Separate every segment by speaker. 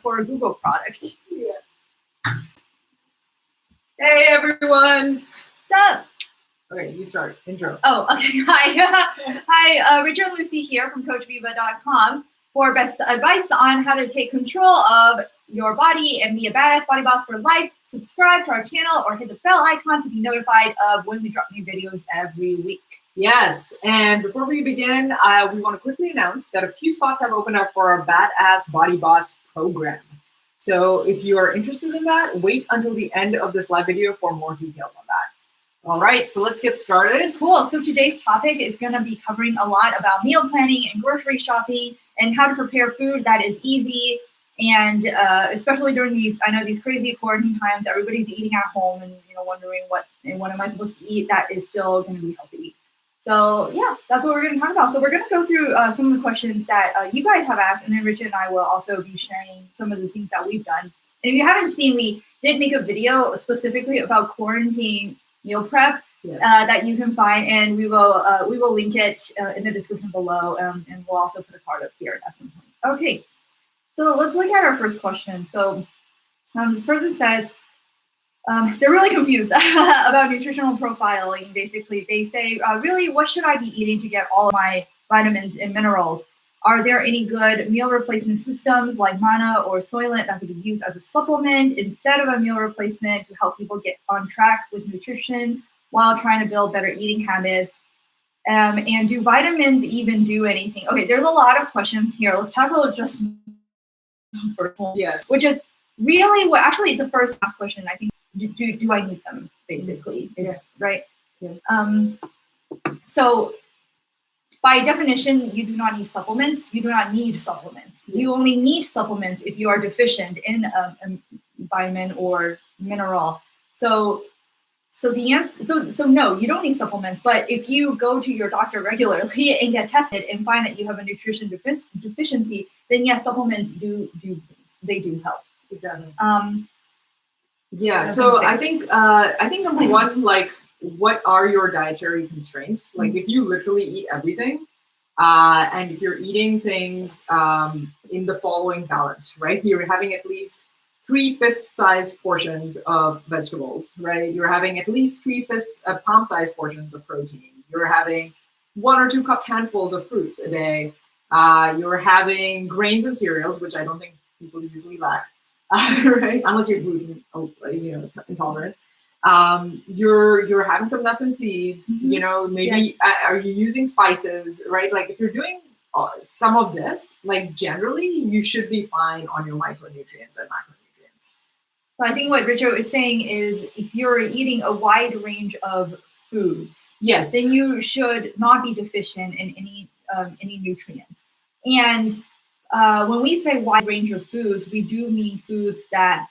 Speaker 1: for a Google product.
Speaker 2: Yeah. Hey everyone.
Speaker 1: What's up?
Speaker 2: Okay, you start. Intro.
Speaker 1: Oh, okay. Hi. Hi, Richard and Lucy here from CoachViva.com for best advice on how to take control of your body and be a badass body boss for life. Subscribe to our channel or hit the bell icon to be notified of when we drop new videos every week.
Speaker 2: Yes, and before we begin, we want to quickly announce that a few spots have opened up for our Badass Body Boss program. So if you are interested in that, wait until the end of this live video for more details on that. All right, so let's get started.
Speaker 1: Cool. So today's topic is going to be covering a lot about meal planning and grocery shopping and how to prepare food that is easy. And especially during these crazy quarantine times, everybody's eating at home and wondering what am I supposed to eat that is still going to be healthy. So yeah, that's what we're going to talk about. So we're going to go through some of the questions that you guys have asked, and then Richard and I will also be sharing some of the things that we've done. And if you haven't seen, we did make a video specifically about quarantine meal prep. Yes. That you can find, and we will link it in the description below, and we'll also put a card up here at some point. Okay, so let's look at our first question. So this person says, they're really confused about nutritional profiling. Basically, they say, really, what should I be eating to get all of my vitamins and minerals? Are there any good meal replacement systems like Mana or Soylent that could be used as a supplement instead of a meal replacement to help people get on track with nutrition while trying to build better eating habits? And do vitamins even do anything? Okay, there's a lot of questions here. Let's talk about just the first one,
Speaker 2: yes,
Speaker 1: which is really what actually the first last question, I think. Do I need them, basically, is, right? Yeah. So by definition, you do not need supplements. You do not need supplements. Yeah. You only need supplements if you are deficient in a vitamin or mineral. So the answer, so no, you don't need supplements. But if you go to your doctor regularly and get tested and find that you have a nutrition deficiency, then yes, supplements do things. They do help.
Speaker 2: Exactly. Yeah, so I think number one, like, what are your dietary constraints? Like, if you literally eat everything, and if you're eating things in the following balance, right? You're having at least 3 fist-sized portions of vegetables, right? You're having at least 3 palm-sized portions of protein. You're having 1 or 2 cup handfuls of fruits a day. You're having grains and cereals, which I don't think people usually lack. Right, unless you're gluten, intolerant. You're having some nuts and seeds. Mm-hmm. Maybe are you using spices, right? Like, if you're doing some of this, like, generally you should be fine on your micronutrients and macronutrients.
Speaker 1: So I think what Richard is saying is, if you're eating a wide range of foods,
Speaker 2: yes,
Speaker 1: then you should not be deficient in any nutrients. And when we say wide range of foods, we do mean foods that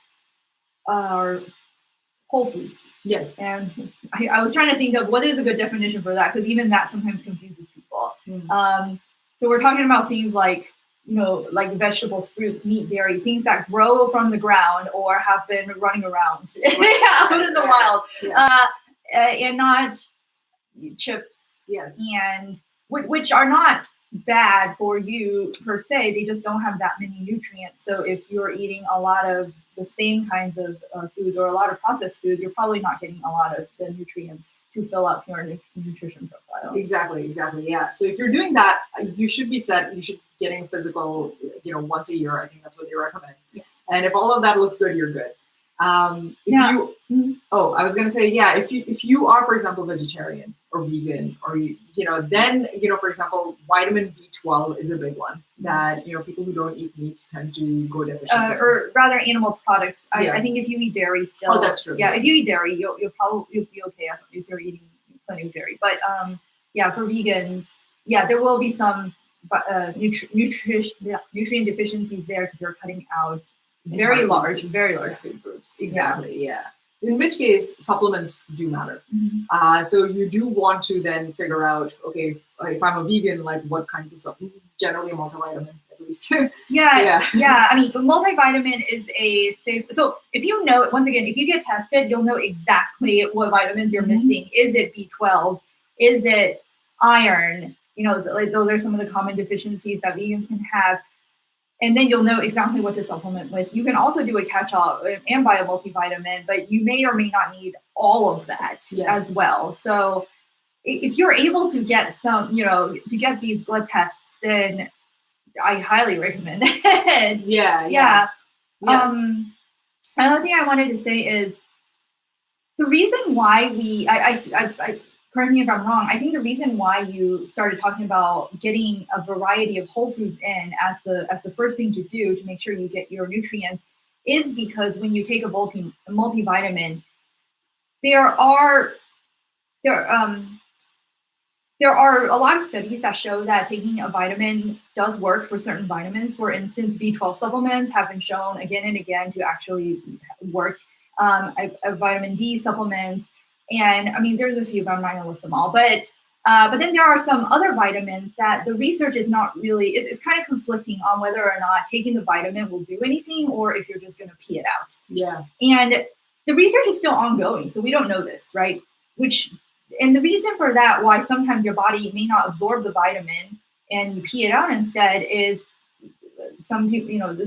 Speaker 1: are whole foods.
Speaker 2: Yes.
Speaker 1: And I was trying to think of what is a good definition for that, because even that sometimes confuses people. Mm. So we're talking about things like, like vegetables, fruits, meat, dairy, things that grow from the ground or have been running around out in the wild, yes. And not chips.
Speaker 2: Yes.
Speaker 1: And which are not bad for you per se, they just don't have that many nutrients. So if you're eating a lot of the same kinds of foods or a lot of processed foods, you're probably not getting a lot of the nutrients to fill up your nutrition profile.
Speaker 2: Exactly, yeah. So if you're doing that, you should be set. You should be getting a physical, once a year. I think that's what they recommend. Yeah. And if all of that looks good, you're good. I was gonna say, yeah, if you are, for example, vegetarian or vegan, or then for example, vitamin B12 is a big one that people who don't eat meat tend to go deficient.
Speaker 1: Or rather, animal products. I think if you eat dairy still.
Speaker 2: Oh, that's true.
Speaker 1: Yeah, if you eat dairy, you'll be okay if you're eating plenty of dairy. But for vegans, there will be some nutrient deficiencies there because you're cutting out very large food groups.
Speaker 2: Exactly, yeah. In which case, supplements do matter. Mm-hmm. So you do want to then figure out, okay, if I'm a vegan, like, what kinds of supplements? Generally a multivitamin, at least.
Speaker 1: Yeah. I mean, multivitamin is a safe. So if once again, if you get tested, you'll know exactly what vitamins you're missing. Is it B12? Is it iron? Those are some of the common deficiencies that vegans can have. and then you'll know exactly what to supplement with. You can also do a catch-all and buy a multivitamin, but you may or may not need all of that as well. So if you're able to get some, to get these blood tests, then I highly recommend it. Yeah. Another thing I wanted to say is the reason why I correct me if I'm wrong, I think the reason why you started talking about getting a variety of whole foods in as the first thing to do to make sure you get your nutrients is because when you take a multivitamin, there are a lot of studies that show that taking a vitamin does work for certain vitamins. For instance, B12 supplements have been shown again and again to actually work. Vitamin D supplements, and I mean, there's a few, but I'm not going to list them all. But then there are some other vitamins that the research is not really. It's kind of conflicting on whether or not taking the vitamin will do anything, or if you're just going to pee it out.
Speaker 2: Yeah.
Speaker 1: And the research is still ongoing, so we don't know this, right? And the reason for that, why sometimes your body may not absorb the vitamin and you pee it out instead, is some people,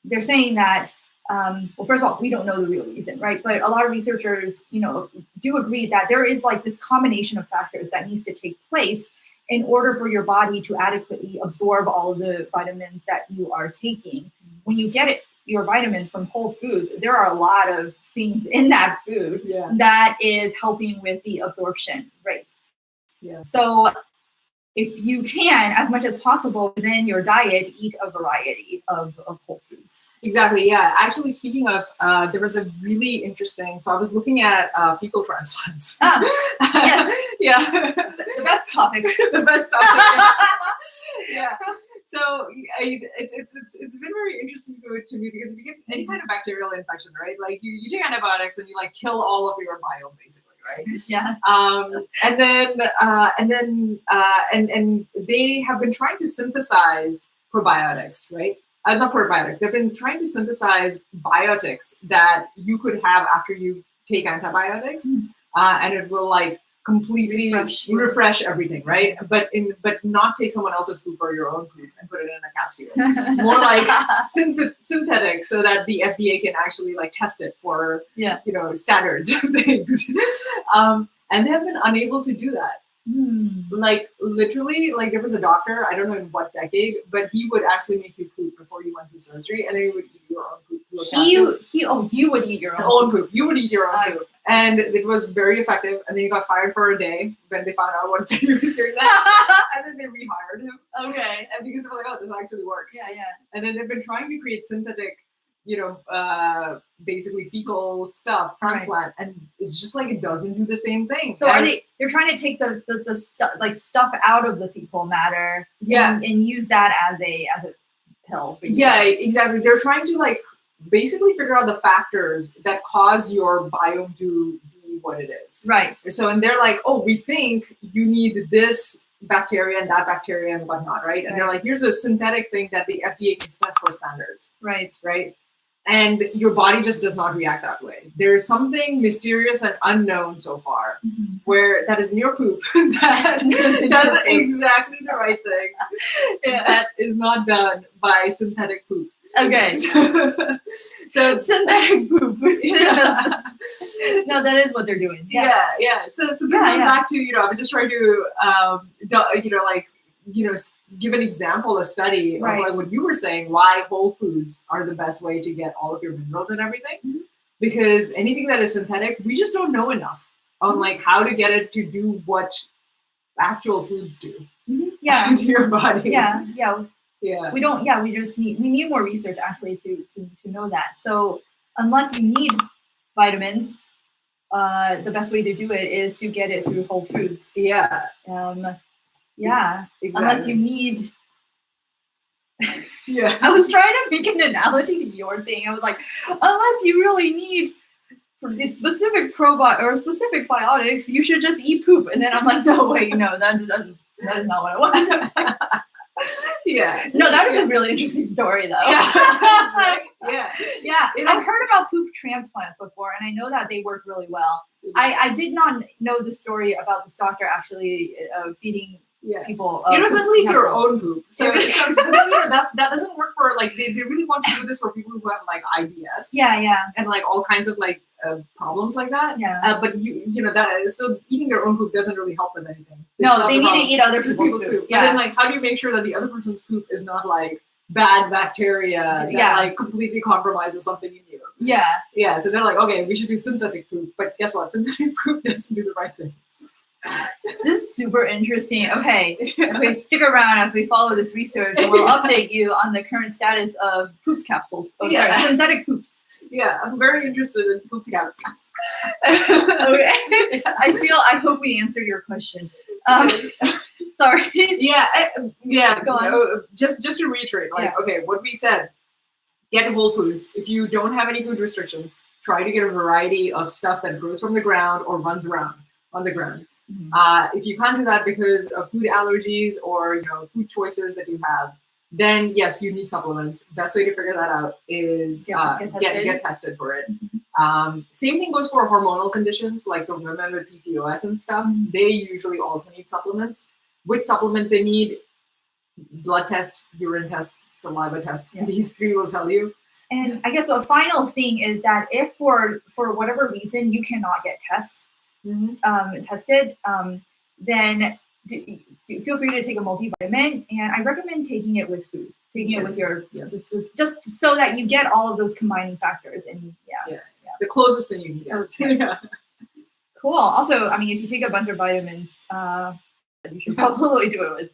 Speaker 1: they're saying that. Well, first of all, we don't know the real reason, right? But a lot of researchers, do agree that there is like this combination of factors that needs to take place in order for your body to adequately absorb all of the vitamins that you are taking. When you get your vitamins from whole foods, there are a lot of things in that food that is helping with the absorption rates.
Speaker 2: Yeah.
Speaker 1: So if you can, as much as possible within your diet, eat a variety of whole foods.
Speaker 2: Exactly. Yeah. Actually, speaking of, there was a really interesting. So I was looking at fecal transplants.
Speaker 1: Yes.
Speaker 2: Yeah.
Speaker 1: The best topic.
Speaker 2: The best topic. Yeah. So it's been very interesting to me because if you get any kind of bacterial infection, right? Like you take antibiotics and you like kill all of your biome basically. Right.
Speaker 1: Yeah.
Speaker 2: And they have been trying to synthesize probiotics, right? Not probiotics. They've been trying to synthesize biotics that you could have after you take antibiotics, and it will like completely refresh everything, right? But not take someone else's poop or your own poop and put it in a capsule. More like synthetic, so that the FDA can actually like test it for standards and things. And they have been unable to do that. Like literally, like there was a doctor, I don't know in what decade, but he would actually make you poop before you went through surgery, and then he would eat your own poop.
Speaker 1: You would eat your own
Speaker 2: poop. You would eat your own poop. And it was very effective. And then he got fired for a day when they found out what he was doing that. And then they rehired him.
Speaker 1: Okay.
Speaker 2: And because they were like, oh, this actually works.
Speaker 1: Yeah.
Speaker 2: And then they've been trying to create synthetic, basically fecal stuff, transplant, and it's just like it doesn't do the same thing.
Speaker 1: So they're trying to take the stuff out of the fecal matter, and use that as a pill.
Speaker 2: Yeah, exactly. They're trying to like basically figure out the factors that cause your biome to be what it is.
Speaker 1: Right.
Speaker 2: So, and they're like, oh, we think you need this bacteria and that bacteria and whatnot, right? And they're like, here's a synthetic thing that the FDA can test for standards.
Speaker 1: Right.
Speaker 2: And your body just does not react that way. There's something mysterious and unknown so far, where that is in your poop that does exactly the right thing. That is not done by synthetic poop.
Speaker 1: Okay.
Speaker 2: So
Speaker 1: synthetic poop. No, that is what they're doing.
Speaker 2: Yeah. So this goes back to, I was just trying to, give an example, a study of like what you were saying, why whole foods are the best way to get all of your minerals and everything. Because anything that is synthetic, we just don't know enough on like how to get it to do what actual foods do. To your body. We don't. We need more research actually to know that. So unless you need vitamins, the best way to do it is to get it through whole foods. Exactly. Unless you need. I was trying to make an analogy to your thing. I was like, unless you really need for this specific specific biotics, you should just eat poop. And then I'm like, no, that is not what I want. No, that is a really interesting story, though. I've heard about poop transplants before, and I know that they work really well. I did not know the story about this doctor actually feeding
Speaker 1: people.
Speaker 2: It was at least your own poop. So, but then, that doesn't work for like they really want to do this for people who have like IBS.
Speaker 1: Yeah.
Speaker 2: And like all kinds of like problems like that.
Speaker 1: Yeah.
Speaker 2: But you know that so eating your own poop doesn't really help with anything.
Speaker 1: No, they need to eat other people's poop.
Speaker 2: Yeah. But then like how do you make sure that the other person's poop is not like bad bacteria that like completely compromises something in you? Yeah. So they're like, okay, we should do synthetic poop, but guess what? Synthetic poop doesn't do the right things.
Speaker 1: This is super interesting. Okay, stick around as we follow this research, and we'll update you on the current status of poop capsules. Sorry, synthetic poops.
Speaker 2: Yeah, I'm very interested in poop capsules.
Speaker 1: Okay, I hope we answered your question. Sorry.
Speaker 2: Yeah.
Speaker 1: Go on.
Speaker 2: Just to reiterate, like, okay, what we said. Get whole foods. If you don't have any food restrictions, try to get a variety of stuff that grows from the ground or runs around on the ground. Mm-hmm. If you can't do that because of food allergies or food choices that you have, then yes, you need supplements. Best way to figure that out is get tested for it. Mm-hmm. Same thing goes for hormonal conditions, like so women with PCOS and stuff. Mm-hmm. They usually also need supplements. Which supplement they need? Blood test, urine test, saliva test. Yeah. These three will tell you.
Speaker 1: And I guess a final thing is that if for whatever reason you cannot get tested, then feel free to take a multivitamin. And I recommend taking it with food, taking it with your just so that you get all of those combining factors. And
Speaker 2: the closest thing you can get.
Speaker 1: Okay. Yeah. Cool. Also, I mean, if you take a bunch of vitamins, you should probably do it with.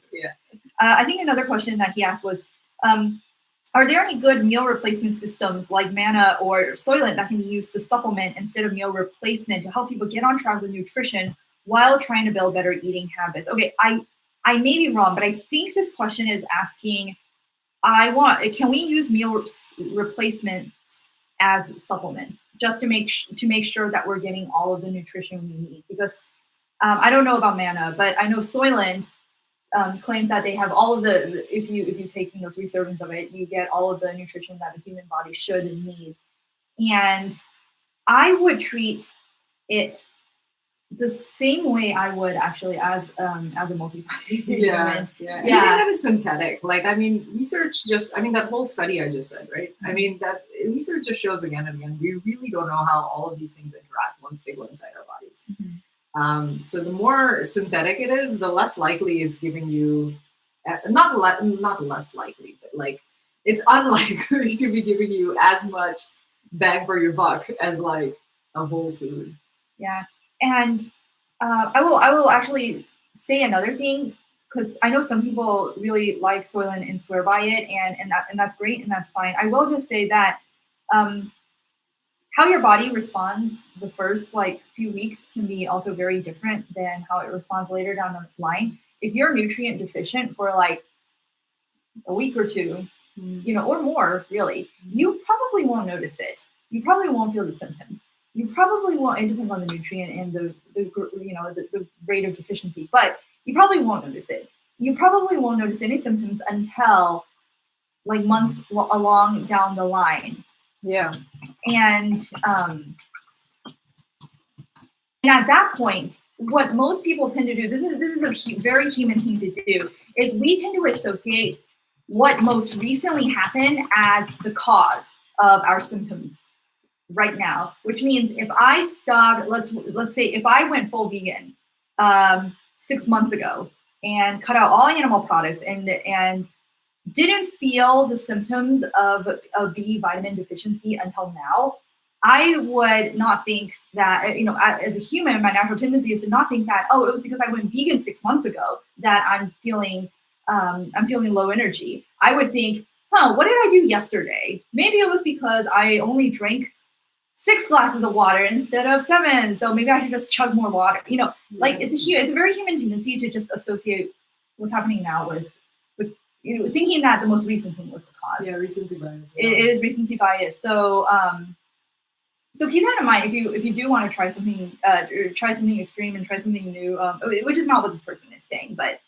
Speaker 1: I think another question that he asked was, are there any good meal replacement systems like Manna or Soylent that can be used to supplement instead of meal replacement to help people get on track with nutrition while trying to build better eating habits? Okay, I may be wrong, but I think this question is asking, can we use meal replacements as supplements just to make sure that we're getting all of the nutrition we need? Because I don't know about Manna, but I know Soylent claims that they have all of the, if you take 3 servings of it, you get all of the nutrition that the human body should and need. And I would treat it the same way I would actually as a multivitamin.
Speaker 2: Yeah. Anything that is synthetic. Like, I mean, that whole study I just said, right? I mean, that research just shows again and again, we really don't know how all of these things interact once they go inside our bodies. Mm-hmm. So the more synthetic it is, the less likely it's giving you, not less likely, but like it's unlikely to be giving you as much bang for your buck as like a whole food.
Speaker 1: Yeah, and I will actually say another thing, because I know some people really like Soylent and swear by it, and that's great and that's fine. I will just say that. How your body responds the first few weeks can be also very different than how it responds later down the line. If you're nutrient deficient for a week or two, or more, really, you probably won't notice it. You probably won't feel the symptoms. You probably won't. It depends on the nutrient and the rate of deficiency, but you probably won't notice it. You probably won't notice any symptoms until months along down the line.
Speaker 2: Yeah.
Speaker 1: And at that point, what most people tend to do, this is a very human thing to do, is we tend to associate what most recently happened as the cause of our symptoms right now. Which means if I stopped, let's say if I went full vegan 6 months ago and cut out all animal products and didn't feel the symptoms of B vitamin deficiency until now, I would not think that, as a human, my natural tendency is to not think that, it was because I went vegan 6 months ago that I'm feeling low energy. I would think, what did I do yesterday? Maybe it was because I only drank 6 glasses of water instead of 7. So maybe I should just chug more water. It's a very human tendency to just associate what's happening now with thinking that the most recent thing was the cause.
Speaker 2: Yeah, recency bias.
Speaker 1: It is recency bias. So, so keep that in mind if you do want to try something extreme and try something new, which is not what this person is saying, but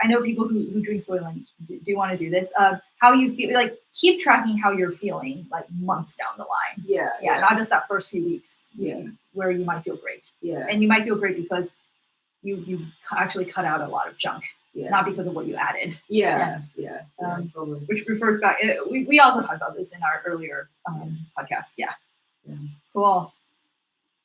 Speaker 1: I know people who drink Soylent do want to do this. How you feel, keep tracking how you're feeling, months down the line.
Speaker 2: Yeah.
Speaker 1: Not just that first few weeks.
Speaker 2: Yeah.
Speaker 1: Where you might feel great.
Speaker 2: Yeah.
Speaker 1: And you might feel great because you actually cut out a lot of junk. not because of what you added.
Speaker 2: Yeah, totally.
Speaker 1: Which refers back, we also talked about this in our earlier podcast. Yeah. Cool.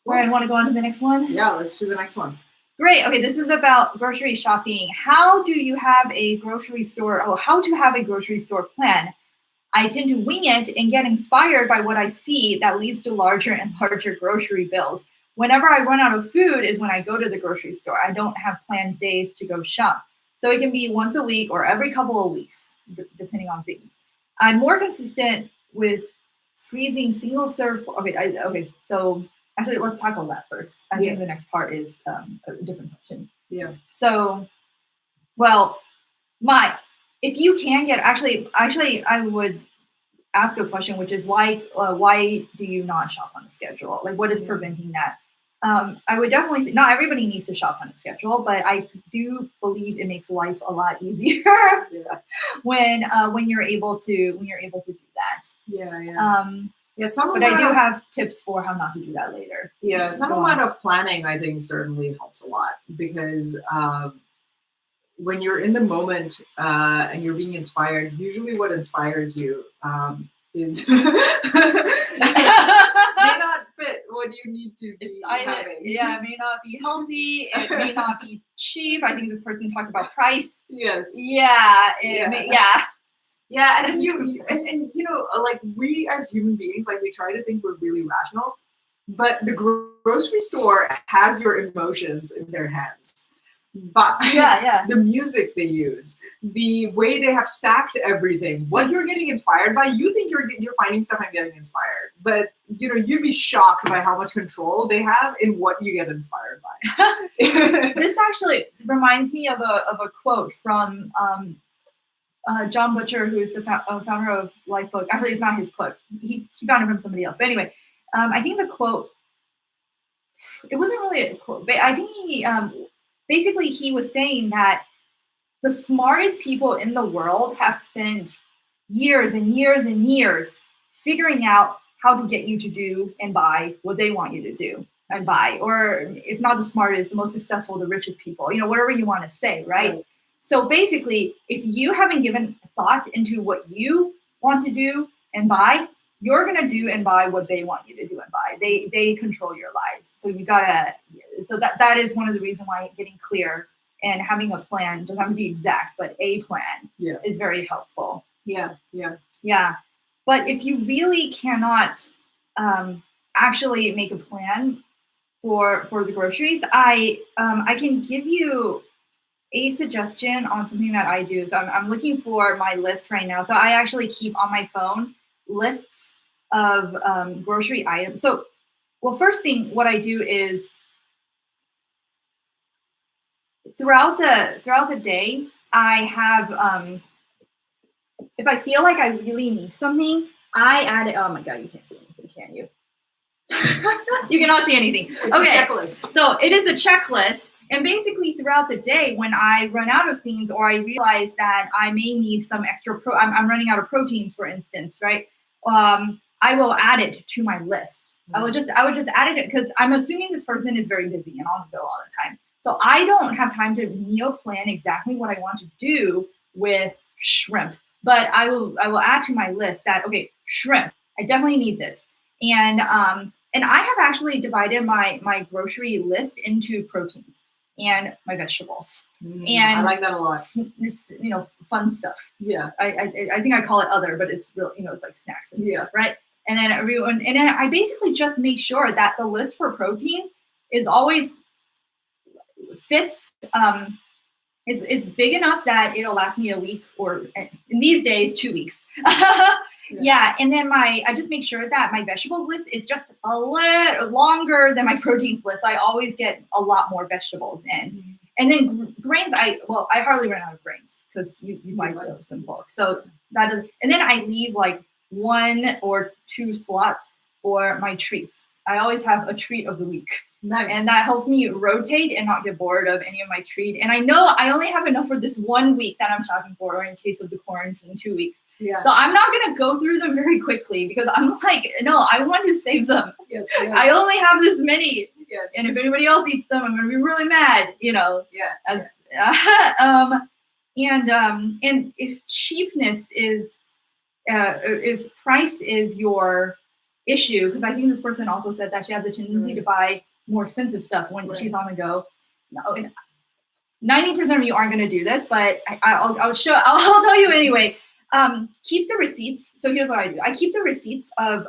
Speaker 1: Ryan, want to go on to the next one?
Speaker 2: Yeah, let's do the next one.
Speaker 1: Great. Okay, this is about grocery shopping. How do you have a grocery store? How to have a grocery store plan? I tend to wing it and get inspired by what I see that leads to larger and larger grocery bills. Whenever I run out of food is when I go to the grocery store. I don't have planned days to go shop. So it can be once a week or every couple of weeks, depending on things. I'm more consistent with freezing single serve. Okay. So actually, let's tackle that first. I think the next part is a different question.
Speaker 2: Yeah.
Speaker 1: So, well, if you can get actually, I would ask a question, which is why do you not shop on a schedule? Like, what is preventing that? I would definitely say not everybody needs to shop on a schedule, but I do believe it makes life a lot easier when you're able to do that.
Speaker 2: But
Speaker 1: I do have tips for how not to do that later.
Speaker 2: Yeah, some amount of planning I think certainly helps a lot because when you're in the moment and you're being inspired, usually what inspires you is may not fit what you need to be having.
Speaker 1: Yeah, it may not be healthy. It may not be cheap. I think this person talked about price.
Speaker 2: Yes.
Speaker 1: Yeah.
Speaker 2: Yeah, and you know, like we as human beings, like we try to think we're really rational, but the grocery store has your emotions in their hands. But the music they use, the way they have stacked everything, what you're getting inspired by, you think you're finding stuff and getting inspired, but you know you'd be shocked by how much control they have in what you get inspired by.
Speaker 1: This actually reminds me of a quote from John Butcher, who is the founder of Lifebook. Actually, it's not his quote. He found it from somebody else. But anyway, I think the quote. It wasn't really a quote, but I think he. Basically, he was saying that the smartest people in the world have spent years and years and years figuring out how to get you to do and buy what they want you to do and buy. Or if not the smartest, the most successful, the richest people, you know, whatever you want to say, right? So basically, if you haven't given thought into what you want to do and buy, you're going to do and buy what they want you to do and buy. They control your lives. So you gotta, so that is one of the reasons why getting clear and having a plan, doesn't have to be exact, but a plan is very helpful. Yeah. But if you really cannot actually make a plan for the groceries, I can give you a suggestion on something that I do. So I'm looking for my list right now. So I actually keep on my phone lists of grocery items. So, well, first thing, what I do is throughout the day, I have if I feel like I really need something, I add it. Oh my God, you can't see anything, can you? You cannot see anything.
Speaker 2: It's a checklist.
Speaker 1: So it is a checklist. And basically throughout the day, when I run out of things or I realize that I may need some extra, I'm running out of proteins, for instance, right? I will add it to my list. I would just add it because I'm assuming this person is very busy and on the go all the time. So I don't have time to meal plan exactly what I want to do with shrimp, but I will add to my list that, okay, shrimp, I definitely need this. And I have actually divided my grocery list into proteins and my vegetables. And
Speaker 2: I like that a lot.
Speaker 1: You know, fun stuff.
Speaker 2: Yeah.
Speaker 1: I think I call it other, but it's real, you know, it's like snacks and stuff, right? And then I basically just make sure that the list for proteins is always fits, is big enough that it'll last me a week or in these days, 2 weeks. And then I just make sure that my vegetables list is just a little longer than my proteins list. I always get a lot more vegetables in. And then grains, I hardly run out of grains because you buy those in bulk. So and then I leave like 1 or 2 slots for my treats. I always have a treat of the week.
Speaker 2: Nice.
Speaker 1: And that helps me rotate and not get bored of any of my treat. And I know I only have enough for this 1 week that I'm shopping for, or in case of the quarantine, 2 weeks.
Speaker 2: Yeah.
Speaker 1: So I'm not going to go through them very quickly because I'm like, no, I want to save them.
Speaker 2: Yes.
Speaker 1: I only have this many.
Speaker 2: Yes.
Speaker 1: And if anybody else eats them, I'm going to be really mad, you know.
Speaker 2: Yeah.
Speaker 1: And if cheapness is, if price is your issue, because I think this person also said that she has a tendency to buy more expensive stuff when she's on the go. No, 90% of you aren't going to do this, but I'll tell you anyway. Keep the receipts. So here's what I do. I keep the receipts of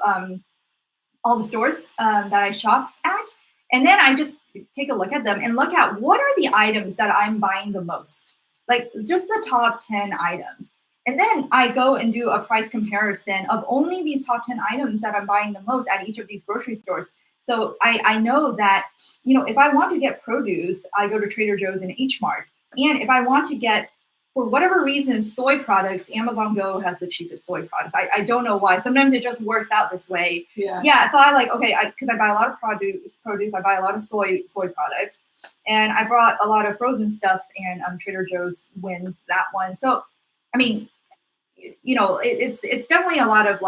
Speaker 1: all the stores that I shop at. And then I just take a look at them and look at what are the items that I'm buying the most, like just the top 10 items. And then I go and do a price comparison of only these top 10 items that I'm buying the most at each of these grocery stores. So I know that, if I want to get produce, I go to Trader Joe's and H Mart. And if I want to get, for whatever reason, soy products, Amazon Go has the cheapest soy products. I don't know why. Sometimes it just works out this way. Yeah. So because I buy a lot of produce. I buy a lot of soy products, and I brought a lot of frozen stuff, and Trader Joe's wins that one. So, I mean, it's definitely a lot of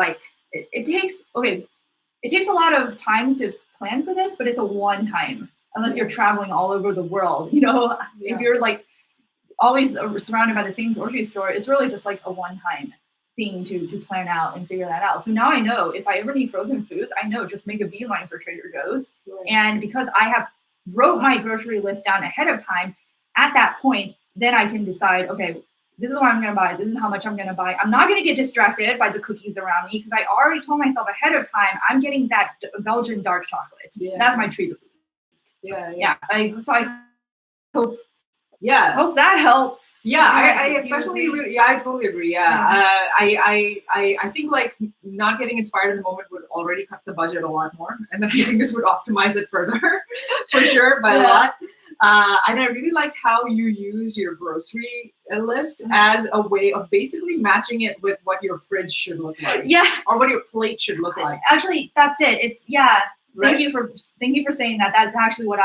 Speaker 1: it takes a lot of time to plan for this, but it's a one time, unless you're traveling all over the world. If you're always surrounded by the same grocery store, it's really just like a one-time thing to plan out and figure that out. So now I know if I ever need frozen foods, I know just make a beeline for Trader Joe's. Right. And because I have wrote my grocery list down ahead of time, at that point, then I can decide, okay, this is what I'm going to buy. This is how much I'm going to buy. I'm not going to get distracted by the cookies around me because I already told myself ahead of time, I'm getting that Belgian dark chocolate. Yeah. That's my treat. Yeah. So I hope. Yeah, hope that helps.
Speaker 2: Yeah, I especially really, I totally agree. Yeah, I think not getting inspired in the moment would already cut the budget a lot more, and then I think this would optimize it further, for sure, by a lot. And I really like how you used your grocery list as a way of basically matching it with what your fridge should look like. Yeah, or what your plate should look like.
Speaker 1: Actually, that's it. It's Right? Thank you for saying that. That's actually what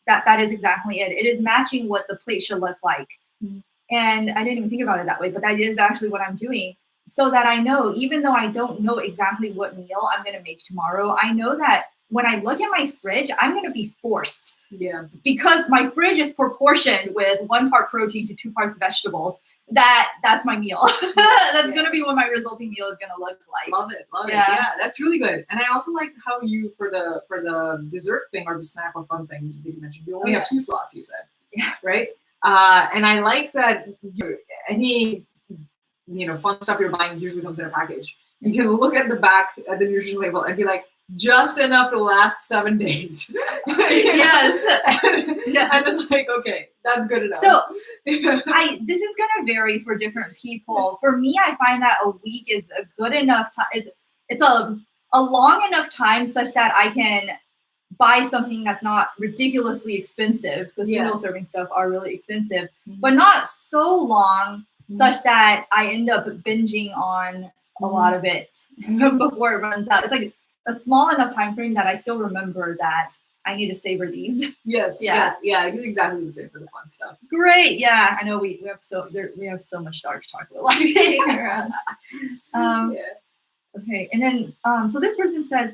Speaker 1: that is exactly it. It is matching what the plate should look like. Mm-hmm. And I didn't even think about it that way, but that is actually what I'm doing, so that I know, even though I don't know exactly what meal I'm going to make tomorrow, I know that when I look at my fridge, I'm going to be forced. Yeah. Because my fridge is proportioned with 1 part protein to 2 parts vegetables. That's my meal. That's going to be what my resulting meal is going to look like.
Speaker 2: Love it. Yeah, that's really good. And I also like how you, for the dessert thing or the snack or fun thing you mentioned, you only have 2 slots, you said. Yeah. Right? And I like that any fun stuff you're buying usually comes in a package. You can look at the back at the nutrition label and be like, just enough to last 7 days. Yes. And then okay, that's good enough.
Speaker 1: So this is going to vary for different people. For me, I find that a week is a good enough time. It's a long enough time such that I can buy something that's not ridiculously expensive, because single serving stuff are really expensive, but not so long such that I end up binging on a lot of it before it runs out. It's like a small enough time frame that I still remember that I need to savor these.
Speaker 2: Yes. Yeah, I do exactly the same for the fun stuff.
Speaker 1: Great. Yeah, I know we have so much dark chocolate lying around. Okay, and then so this person says,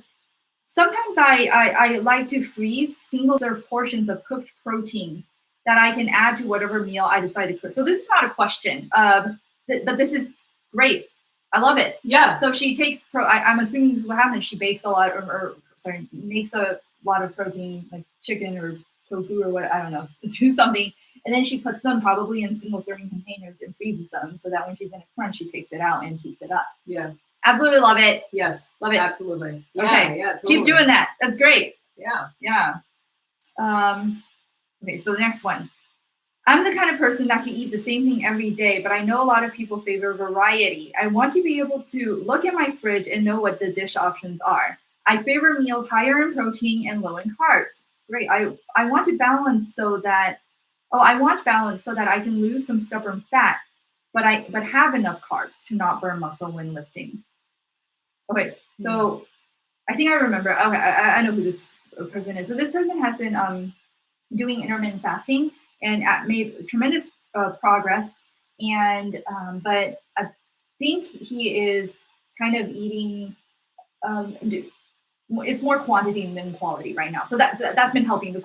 Speaker 1: sometimes I like to freeze single serve portions of cooked protein that I can add to whatever meal I decide to cook. So this is not a question, but this is great. I love it. Yeah. So she takes I'm assuming this is what happens. She bakes a lot, makes a lot of protein, like chicken or tofu or what, I don't know, do something. And then she puts them probably in single serving containers and freezes them so that when she's in a crunch, she takes it out and heats it up. Yeah. Absolutely love it.
Speaker 2: Yes.
Speaker 1: Love it.
Speaker 2: Absolutely.
Speaker 1: Okay.
Speaker 2: Yeah. Totally.
Speaker 1: Keep doing that. That's great.
Speaker 2: Yeah.
Speaker 1: Yeah. Okay. So the next one. I'm the kind of person that can eat the same thing every day, but I know a lot of people favor variety. I want to be able to look at my fridge and know what the dish options are. I favor meals higher in protein and low in carbs. Great. I want balance so that I can lose some stubborn fat, but have enough carbs to not burn muscle when lifting. Okay. So I think I remember. Okay. I know who this person is. So this person has been doing intermittent fasting and made tremendous progress. And but I think he is kind of eating. It's more quantity than quality right now. So that's been helping.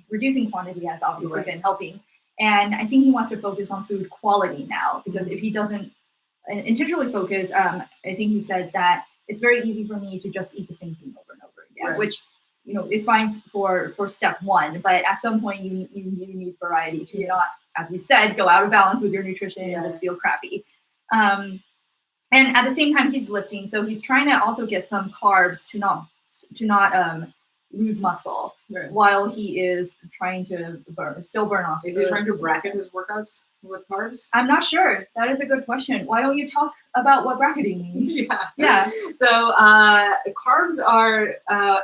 Speaker 1: Reducing quantity has obviously been helping. And I think he wants to focus on food quality now, because if he doesn't intentionally focus, I think he said that it's very easy for me to just eat the same thing over and over again, which is fine for step one, but at some point you need variety to not, as we said, go out of balance with your nutrition and just feel crappy. And at the same time, he's lifting, so he's trying to also get some carbs to not lose muscle while he is trying to still burn off.
Speaker 2: Is he trying to bracket his workouts with carbs?
Speaker 1: I'm not sure. That is a good question. Why don't you talk about what bracketing means? Yeah.
Speaker 2: So carbs are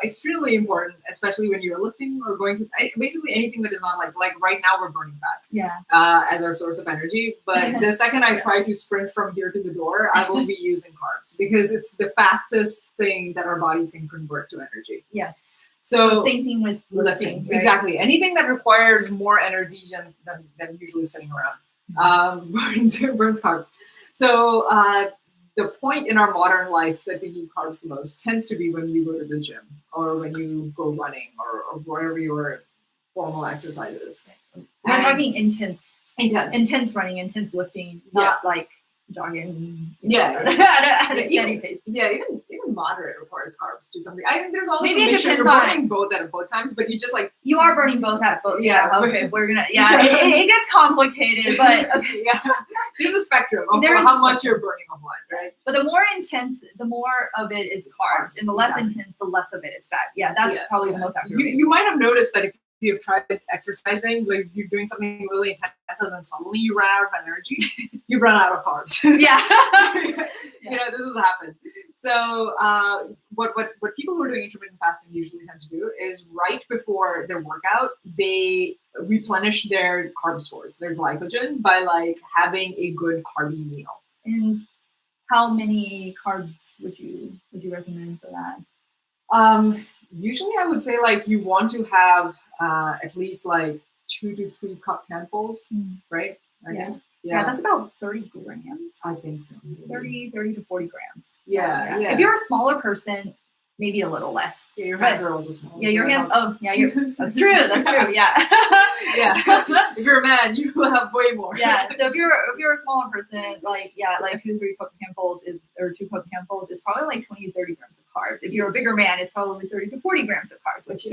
Speaker 2: extremely important, especially when you're lifting or going to basically anything that is not like right now we're burning fat as our source of energy. But the second I try to sprint from here to the door, I will be using carbs because it's the fastest thing that our bodies can convert to energy.
Speaker 1: Yes.
Speaker 2: So
Speaker 1: same thing with lifting. Right?
Speaker 2: Exactly. Anything that requires more energy than usually sitting around burns carbs. So the point in our modern life that we need carbs the most tends to be when you go to the gym or when you go running or wherever your formal exercise is.
Speaker 1: We're talking intense running, intense lifting, not like jogging. At a steady pace.
Speaker 2: Yeah, even moderate requires carbs to something. I think there's all this
Speaker 1: maybe it
Speaker 2: you're burning both at both times, but you just like
Speaker 1: you are burning both at both. Yeah. Okay, we're gonna. Yeah, it gets complicated, but okay.
Speaker 2: There's a spectrum of how much you're burning of what, right?
Speaker 1: But the more intense, the more of it is carbs, and the less intense, the less of it is fat. Yeah, that's probably the most accurate.
Speaker 2: You might have noticed that if you have tried exercising, like you're doing something really intense, and then suddenly you run out of energy, you run out of carbs. This has happened. So what people who are doing intermittent fasting usually tend to do is right before their workout, they replenish their carb stores, their glycogen, by like having a good carby meal.
Speaker 1: And how many carbs would you recommend for that?
Speaker 2: Usually I would say like you want to have at least like 2 to 3 cup handfuls, right? I think.
Speaker 1: Yeah, that's about 30 grams.
Speaker 2: I think so.
Speaker 1: 30 to 40 grams.
Speaker 2: Yeah.
Speaker 1: If you're a smaller person, maybe a little less.
Speaker 2: Yeah, your hands are also small.
Speaker 1: Yeah, your hands. Oh, yeah, that's true. That's true. Yeah.
Speaker 2: If you're a man, you will have way more.
Speaker 1: Yeah. So if you're a smaller person, like 2 to 3 cup handfuls or 2 cup handfuls is probably like 20 to 30 grams of carbs. If you're a bigger man, it's probably 30 to 40 grams of carbs, which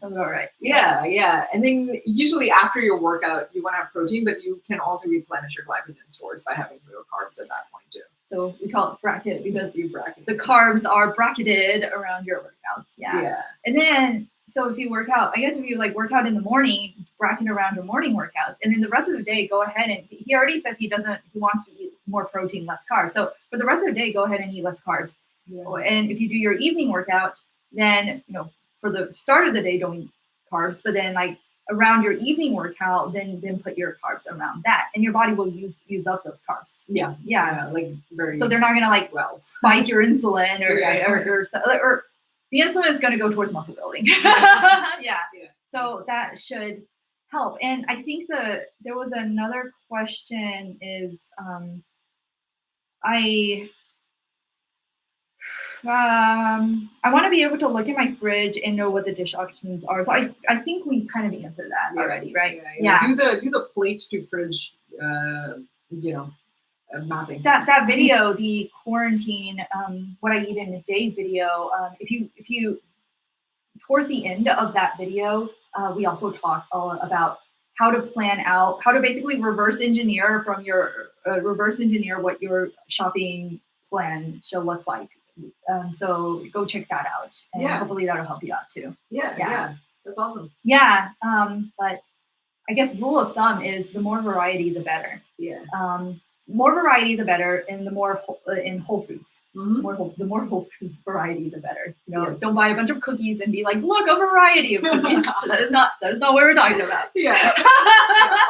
Speaker 1: sounds about right.
Speaker 2: Yeah. And then usually after your workout, you want to have protein, but you can also replenish your glycogen stores by having real carbs at that point too.
Speaker 1: So we call it bracket because the carbs are bracketed around your workouts. Yeah. And then, so if you work out, I guess if you like work out in the morning, bracket around your morning workouts, and then the rest of the day, go ahead and he already says he wants to eat more protein, less carbs. So for the rest of the day, go ahead and eat less carbs. Yeah. And if you do your evening workout, then, for the start of the day, don't eat carbs, but then like around your evening workout, then put your carbs around that, and your body will use up those carbs. Yeah, like very. So they're not gonna like spike your insulin or the insulin is gonna go towards muscle building. So that should help. And I think there was another question is I want to be able to look at my fridge and know what the dish options are. So I think we kind of answered that already, right? Yeah.
Speaker 2: Do the plate to fridge, mapping.
Speaker 1: That video, the quarantine, what I eat in a day video. If you towards the end of that video, we also talk about how to plan out, how to basically reverse engineer what your shopping plan should look like. So go check that out, and hopefully that'll help you out too.
Speaker 2: Yeah, that's awesome.
Speaker 1: Yeah, but I guess rule of thumb is the more variety, the better.
Speaker 2: Yeah.
Speaker 1: More variety, the better, and the more in Whole Foods. Mm-hmm. The more Whole Food variety, the better. Don't buy a bunch of cookies and be like, look, a variety of cookies. that is not what we're talking about.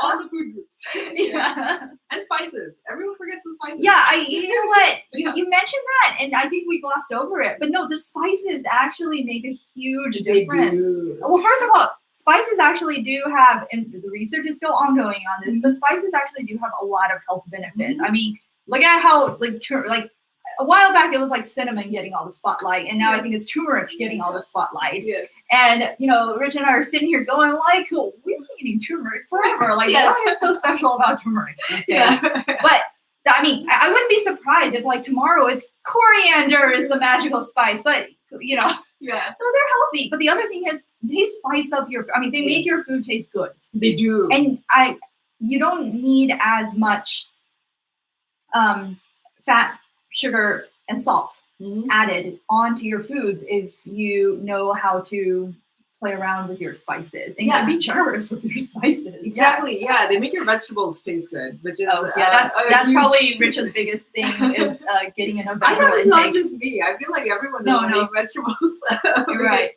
Speaker 2: All the food groups. And spices. Everyone forgets the spices.
Speaker 1: Yeah, you know what? You mentioned that, and I think we glossed over it. But no, the spices actually make a huge difference. They do. Well, first of all, spices actually do have, and the research is still ongoing on this, but spices actually do have a lot of health benefits. I mean, look at how like a while back it was like cinnamon getting all the spotlight, and now I think it's turmeric getting all the spotlight. Yes. And Rich and I are sitting here going like, we eating turmeric forever. Like,
Speaker 2: Yes.
Speaker 1: what is so special about turmeric? Okay.
Speaker 2: Yeah.
Speaker 1: But I mean, I wouldn't be surprised if like tomorrow it's coriander is the magical spice, but you know,
Speaker 2: Yeah.
Speaker 1: so they're healthy. But the other thing is they spice up your, I mean, they make your food taste good.
Speaker 2: They do.
Speaker 1: And you don't need as much fat, sugar, and salt added onto your foods if you know how to play around with your spices and be generous with your spices.
Speaker 2: Exactly. Yeah. They make your vegetables taste good, which is
Speaker 1: that's
Speaker 2: huge...
Speaker 1: probably Rich's biggest thing is getting enough vegetable
Speaker 2: I thought it's
Speaker 1: intake.
Speaker 2: not just me. I feel like everyone
Speaker 1: No,
Speaker 2: knows vegetables.
Speaker 1: You're right.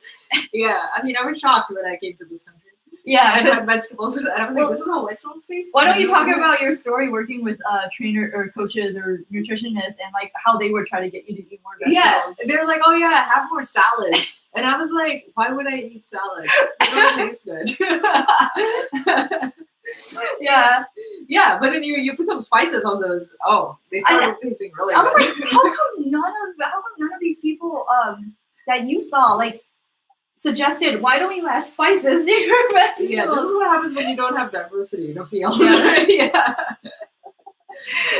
Speaker 2: Yeah. I mean, I was shocked when I came to this country.
Speaker 1: Yeah,
Speaker 2: I had vegetables, and I was like, "This is how vegetables taste."
Speaker 1: Why don't you talk about your story working with trainer or coaches or nutritionists and like how they would try to get you to eat more vegetables?
Speaker 2: Yeah, they're like, "Oh yeah, have more salads," and I was like, "Why would I eat salads? They don't taste good." Yeah, but then you put some spices on those. Oh, they started tasting really good.
Speaker 1: I was like, how come none of these people that you saw like suggested, why don't you add spices to your vegetables?
Speaker 2: Yeah, this is what happens when you don't have diversity in a field.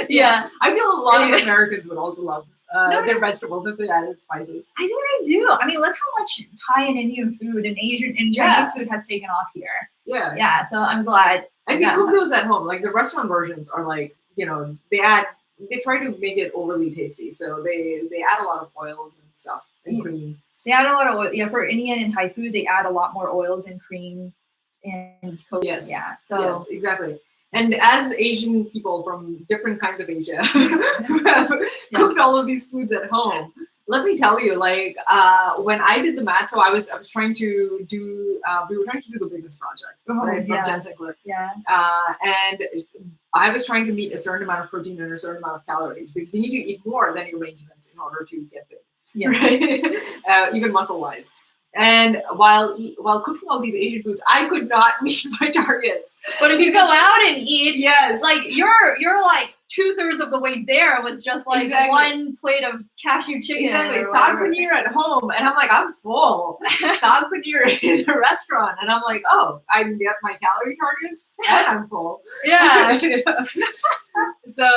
Speaker 2: Yeah. I feel a lot of Americans would also love their vegetables if they added spices.
Speaker 1: I think they do. I mean, look how much Thai and Indian food and Asian and Chinese food has taken off here. Yeah, so I'm glad.
Speaker 2: And we cook those at home. Like the restaurant versions are like, you know, they try to make it overly tasty. So they add a lot of oils and stuff and cream.
Speaker 1: They add a lot of oil. Yeah, for Indian and Thai food, they add a lot more oils and cream and coconut.
Speaker 2: Yes.
Speaker 1: Yeah. So
Speaker 2: yes, exactly. And as Asian people from different kinds of Asia who have cooked all of these foods at home, let me tell you, like when I did the math, so I was trying to do we were trying to do the Biggest Project, right, from Jen Sinclair.
Speaker 1: Yeah.
Speaker 2: And I was trying to meet a certain amount of protein and a certain amount of calories because you need to eat more than your maintenance in order to get big. Yeah. Right? Even muscle-wise. And while cooking all these Asian foods, I could not meet my targets.
Speaker 1: But if you go out and eat,
Speaker 2: yes,
Speaker 1: like you're like 2/3 of the way there with just like one plate of cashew chicken.
Speaker 2: Exactly. Saag paneer at home, and I'm like, I'm full. Saag paneer in a restaurant, and I'm like, oh, I can get my calorie targets, and I'm full.
Speaker 1: Yeah.
Speaker 2: So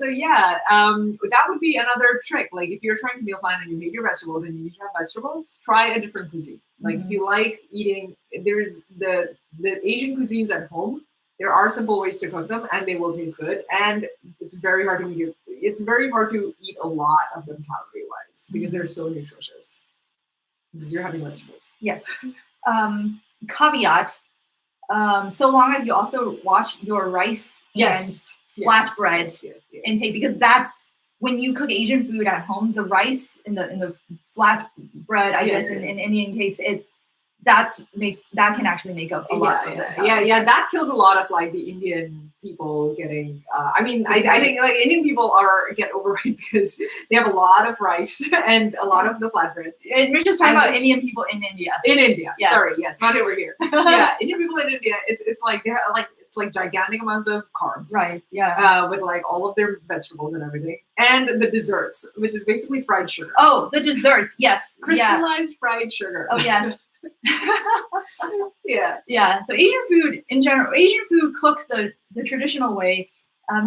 Speaker 2: yeah, that would be another trick. Like if you're trying to meal plan and you hate your vegetables and you need to have vegetables, try a different cuisine. Like if you like eating, there's the Asian cuisines at home. There are simple ways to cook them, and they will taste good. And it's very hard to eat a lot of them calorie-wise because they're so nutritious. Because you're having vegetables.
Speaker 1: Yes. Caveat: so long as you also watch your rice and flatbread intake, because that's when you cook Asian food at home. The rice in the flatbread, I guess, in Indian case, that can actually make up a lot.
Speaker 2: Yeah. That kills a lot of like the Indian people getting. I think like Indian people get overweight because they have a lot of rice and a lot of the flatbread.
Speaker 1: And we're just talking about Indian people in India.
Speaker 2: In India, sorry, yes, not over here. Yeah, Indian people in India, it's like they're like gigantic amounts of carbs,
Speaker 1: right? Yeah,
Speaker 2: with like all of their vegetables and everything, and the desserts, which is basically fried sugar.
Speaker 1: Oh, the desserts, yes,
Speaker 2: crystallized fried sugar.
Speaker 1: Oh yes.
Speaker 2: Yeah.
Speaker 1: So Asian food in general, Asian food cooked the traditional way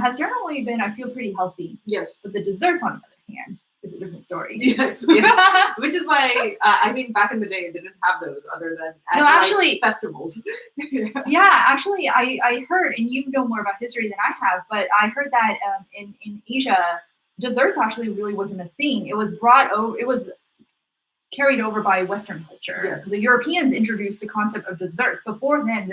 Speaker 1: has generally been, I feel, pretty healthy.
Speaker 2: Yes.
Speaker 1: But the desserts, on the other hand, is a different story.
Speaker 2: Yes. Which is why I think back in the day they didn't have those other than at festivals.
Speaker 1: Actually, I heard, and you know more about history than I have, but I heard that in Asia, desserts actually really wasn't a thing. It was carried over by Western culture.
Speaker 2: Yes.
Speaker 1: The Europeans introduced the concept of desserts. Before then,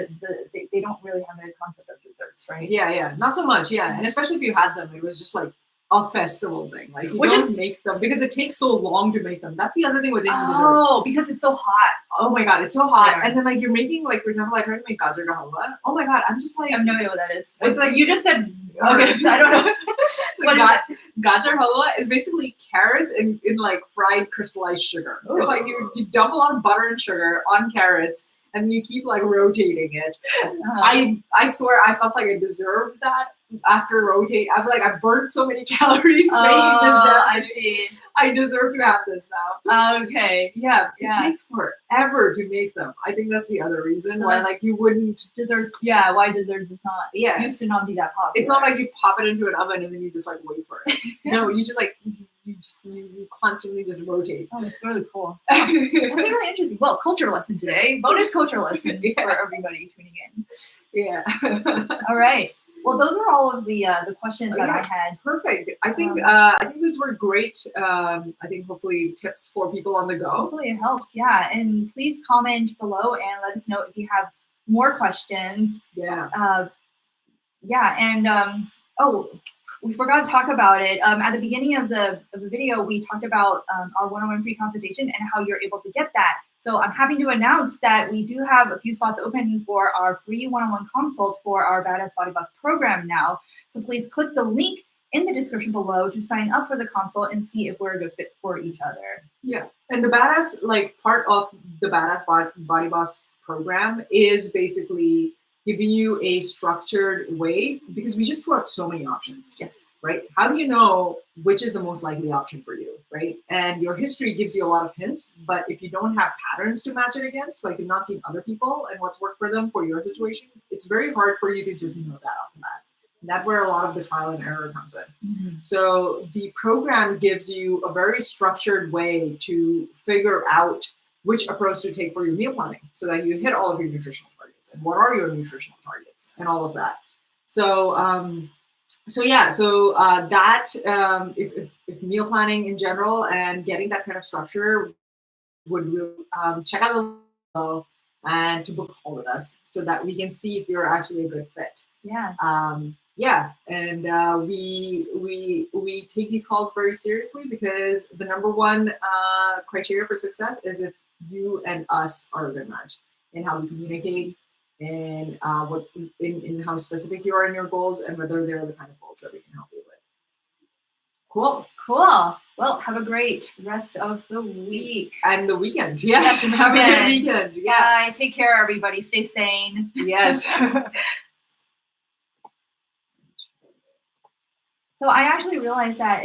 Speaker 1: they don't really have a concept of desserts, right?
Speaker 2: Yeah. Not so much, yeah. And especially if you had them, it was just like a festival thing. Like you don't make them because it takes so long to make them. That's the other thing with Indian desserts.
Speaker 1: Oh, because it's so hot.
Speaker 2: Oh my god, it's so hot. Yeah. And then like you're making, like, for example, I tried to make gajar ka halwa. Oh my god, I'm just like,
Speaker 1: I have no idea what that is.
Speaker 2: It's like
Speaker 1: you just said words. I don't know.
Speaker 2: Gajar halwa is basically carrots in like fried crystallized sugar. Ooh. It's like you dump a lot of butter and sugar on carrots and you keep like rotating it. I swear I felt like I deserved that after rotate, I'm like, I burned so many calories making this
Speaker 1: I
Speaker 2: damn thing.
Speaker 1: see.
Speaker 2: I deserve to have this now.
Speaker 1: Okay.
Speaker 2: Yeah, it takes forever to make them. I think that's the other reason why like you wouldn't
Speaker 1: desserts. Yeah, why desserts is not used to not be that popular.
Speaker 2: It's not like you pop it into an oven and then you just like wait for it. No, you just like you constantly just rotate.
Speaker 1: Oh, that's really cool. That's really interesting. Well, culture lesson today. Bonus culture lesson for everybody tuning in.
Speaker 2: Yeah.
Speaker 1: All right. Well, those are all of the questions that I had.
Speaker 2: Perfect. I think those were great. I think hopefully tips for people on the go.
Speaker 1: Hopefully it helps. Yeah, and please comment below and let us know if you have more questions.
Speaker 2: Yeah.
Speaker 1: Yeah, and oh, we forgot to talk about it. At the beginning of the video, we talked about our one-on-one free consultation and how you're able to get that. So I'm happy to announce that we do have a few spots open for our free one-on-one consult for our Badass Body Boss program now. So please click the link in the description below to sign up for the consult and see if we're a good fit for each other.
Speaker 2: Yeah, and the Badass, like part of the Badass Body Boss program is basically giving you a structured way, because we just threw out so many options.
Speaker 1: Yes.
Speaker 2: Right? How do you know which is the most likely option for you, right? And your history gives you a lot of hints, but if you don't have patterns to match it against, like you've not seen other people and what's worked for them for your situation, it's very hard for you to just know that off the bat. And that's where a lot of the trial and error comes in. Mm-hmm. So the program gives you a very structured way to figure out which approach to take for your meal planning so that you hit all of your nutritional targets and what are your nutritional targets and all of that. So, if meal planning in general and getting that kind of structure would really check out the below and to book a call with us so that we can see if you're actually a good fit.
Speaker 1: Yeah.
Speaker 2: And we take these calls very seriously because the number one criteria for success is if you and us are a good match in how we communicate and in how specific you are in your goals and whether they're the kind of goals that we can help you with. Cool.
Speaker 1: Cool. Well, have a great rest of the week.
Speaker 2: And the weekend. Yes. Have a good weekend. Yeah.
Speaker 1: Take care, everybody. Stay sane.
Speaker 2: Yes.
Speaker 1: So I actually realized that